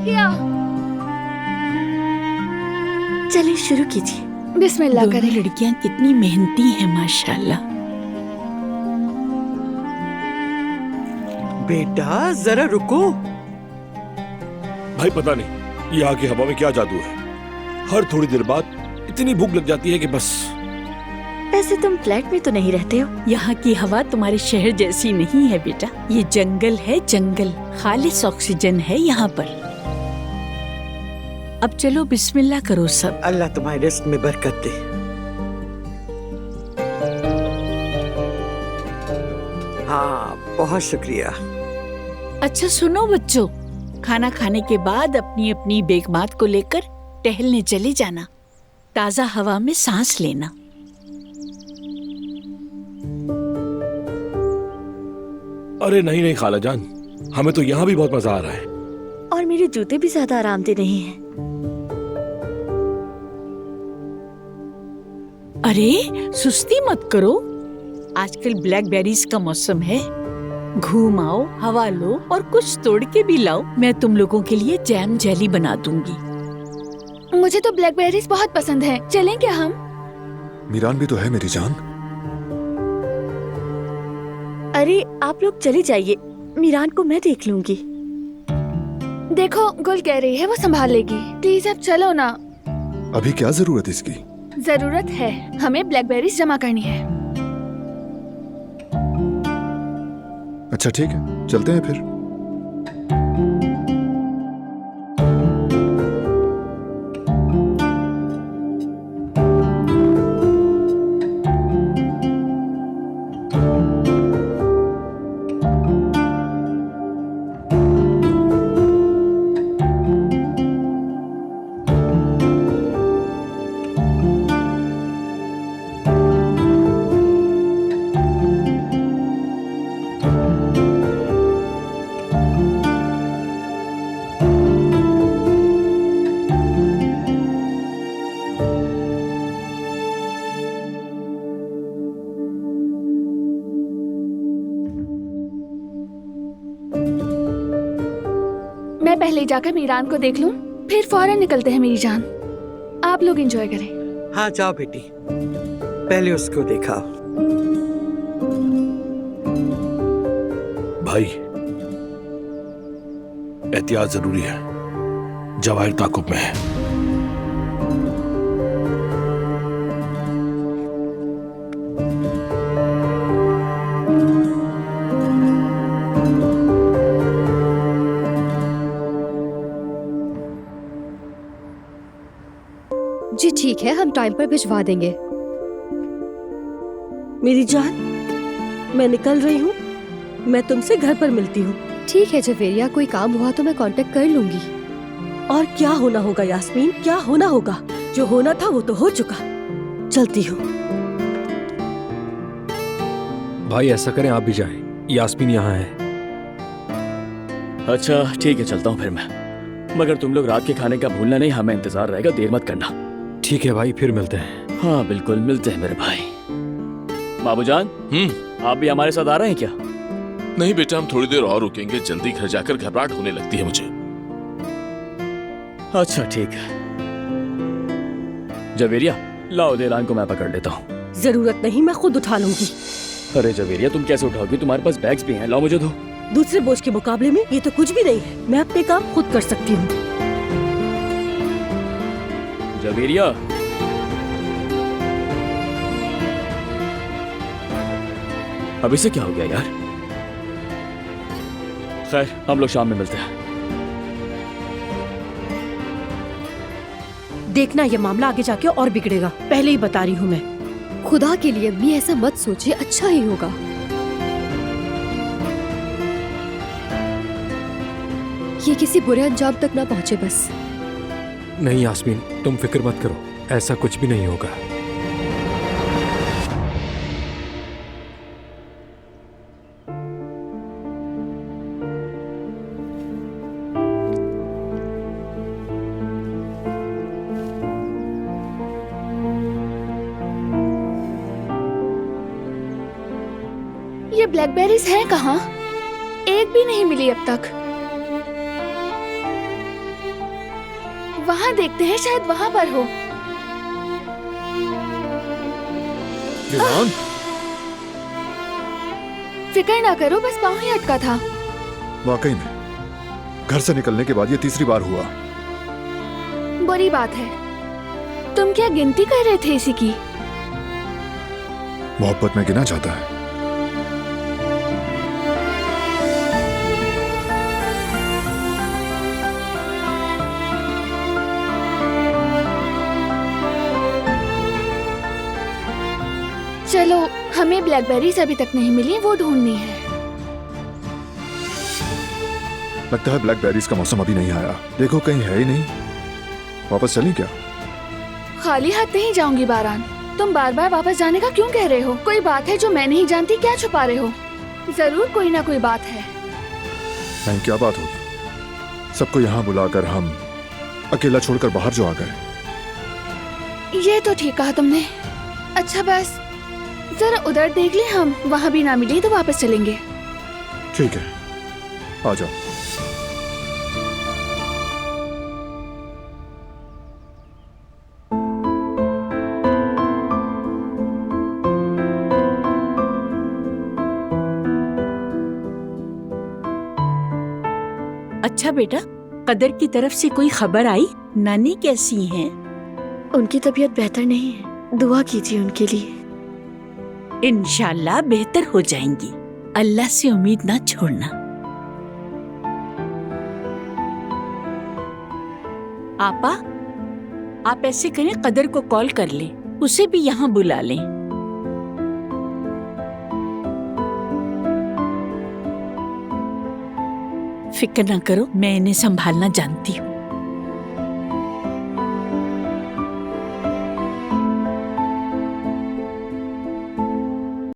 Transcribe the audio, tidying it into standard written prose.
किया। चलिए शुरू कीजिए। बिस्मिल्लाह दोनों करें। लड़कियां कितनी मेहनती हैं माशाल्लाह। बेटा जरा रुको। भाई पता नहीं ये आग की हवा में क्या जादू है, हर थोड़ी देर बाद इतनी भूख लग जाती है कि बस। वैसे तुम फ्लैट में तो नहीं रहते हो? यहाँ की हवा तुम्हारे शहर जैसी नहीं है बेटा, ये जंगल है जंगल, खालिस ऑक्सीजन है यहाँ पर। अब चलो बिस्मिल्लाह करो सब। अल्लाह तुम्हारे रिस्क में बरकत दे। हाँ बहुत शुक्रिया। अच्छा सुनो बच्चों, खाना खाने के बाद अपनी अपनी बेगमात को लेकर टहलने चले जाना, ताजा हवा में सांस लेना। अरे नहीं नहीं खाला जान, हमें तो यहाँ भी बहुत मजा आ रहा है। और मेरे जूते भी ज्यादा आरामदेह नहीं हैं। अरे सुस्ती मत करो, आजकल ब्लैकबेरीज का मौसम है। घूम आओ, हवा लो और कुछ तोड़ के भी लाओ। मैं तुम लोगों के लिए जैम जेली बना दूंगी। मुझे तो ब्लैकबेरीज बहुत पसंद है, चलें क्या हम? मीरान भी तो है मेरी जान। अरे आप लोग चले जाइए, मीरान को मैं देख लूंगी। देखो गुल कह रही है वो संभाल लेगी। प्लीज अब चलो ना। अभी क्या जरूरत है इसकी? जरूरत है, हमें ब्लैकबेरीज जमा करनी है। अच्छा ठीक है, चलते हैं फिर। मैं पहले जाकर मीरान को देख लूं, फिर फौरन निकलते हैं मेरी जान। आप लोग एंजॉय करें। हाँ जाओ बेटी, पहले उसको देखा। भाई एहतियात जरूरी है, जवाहिर ताकुब में है। जी ठीक है, हम टाइम पर भिजवा देंगे। मेरी जान, मैं निकल रही हूँ, मैं तुमसे घर पर मिलती हूँ। ठीक है जवेरिया, कोई काम हुआ तो मैं कांटेक्ट कर लूंगी। और क्या होना होगा यास्मीन, क्या होना होगा? जो होना था वो तो हो चुका। चलती हूँ। भाई ऐसा करें आप भी जाएं, यास्मीन यहाँ है। अच्छा ठीक है, चलता हूँ फिर मैं। मगर तुम लोग रात के खाने का भूलना नहीं, हमें इंतजार रहेगा, देर मत करना। ठीक है भाई, फिर मिलते हैं। हाँ बिल्कुल, मिलते हैं मेरे भाई। बाबूजान, आप भी हमारे साथ आ रहे हैं क्या? नहीं बेटा, हम थोड़ी देर और रुकेंगे, जल्दी घर जाकर घबराहट होने लगती है मुझे। अच्छा ठीक है। जवेरिया लाओ, देलान को मैं पकड़ लेता हूँ। जरूरत नहीं, मैं खुद उठा लूंगी। अरे जवेरिया तुम कैसे उठाओगी, तुम्हारे पास बैग्स भी हैं, लाओ मुझे दो। दूसरे बोझ के मुकाबले में ये तो कुछ भी नहीं है, मैं अपने काम खुद कर सकती हूँ। जवेरिया, अब इसे क्या हो गया यार? खैर हम लोग शाम में मिलते हैं। देखना ये मामला आगे जाके और बिगड़ेगा, पहले ही बता रही हूँ मैं। खुदा के लिए अम्मी ऐसा मत सोचिए, अच्छा ही होगा। ये किसी बुरे अंजाम तक ना पहुँचे बस। नहीं यास्मीन, तुम फिक्र मत करो, ऐसा कुछ भी नहीं होगा। ये ब्लैकबेरीज हैं कहाँ? एक भी नहीं मिली अब तक। वहाँ देखते हैं, शायद वहाँ पर हो। मीरान, फिक्र ना करो, बस पाँव ही अटका था। वाकई में घर से निकलने के बाद ये तीसरी बार हुआ। बुरी बात है। तुम क्या गिनती कर रहे थे इसी की? मोहब्बत में गिना जाता है। चलो, हमें ब्लैकबेरीज अभी तक नहीं मिली, वो ढूंढनी है। लगता है ब्लैकबेरीज का मौसम अभी नहीं आया। देखो कहीं है ही नहीं। वापस चलें क्या? खाली हाथ नहीं जाऊंगी बारान। तुम बार बार वापस जाने का क्यों कह रहे हो? कोई बात है जो मैं नहीं जानती? क्या छुपा रहे हो? जरूर कोई ना कोई बात है। नहीं, क्या बात होगी? सबको यहाँ बुलाकर हम अकेला छोड़कर बाहर जो आ गए। ये तो ठीक कहा तुमने। अच्छा बस जरा उधर देख ले, हम वहाँ भी ना मिले तो वापस चलेंगे। ठीक है, आ जाओ। अच्छा बेटा, कदर की तरफ से कोई खबर आई? नानी कैसी हैं? उनकी तबीयत बेहतर नहीं है, दुआ कीजिए उनके लिए। इंशाल्लाह बेहतर हो जाएंगी। अल्लाह से उम्मीद ना छोड़ना। आपा, आप ऐसे करें, कदर को कॉल कर लें, उसे भी यहाँ बुला लें। फिक्र ना करो, मैं इन्हें संभालना जानती हूँ।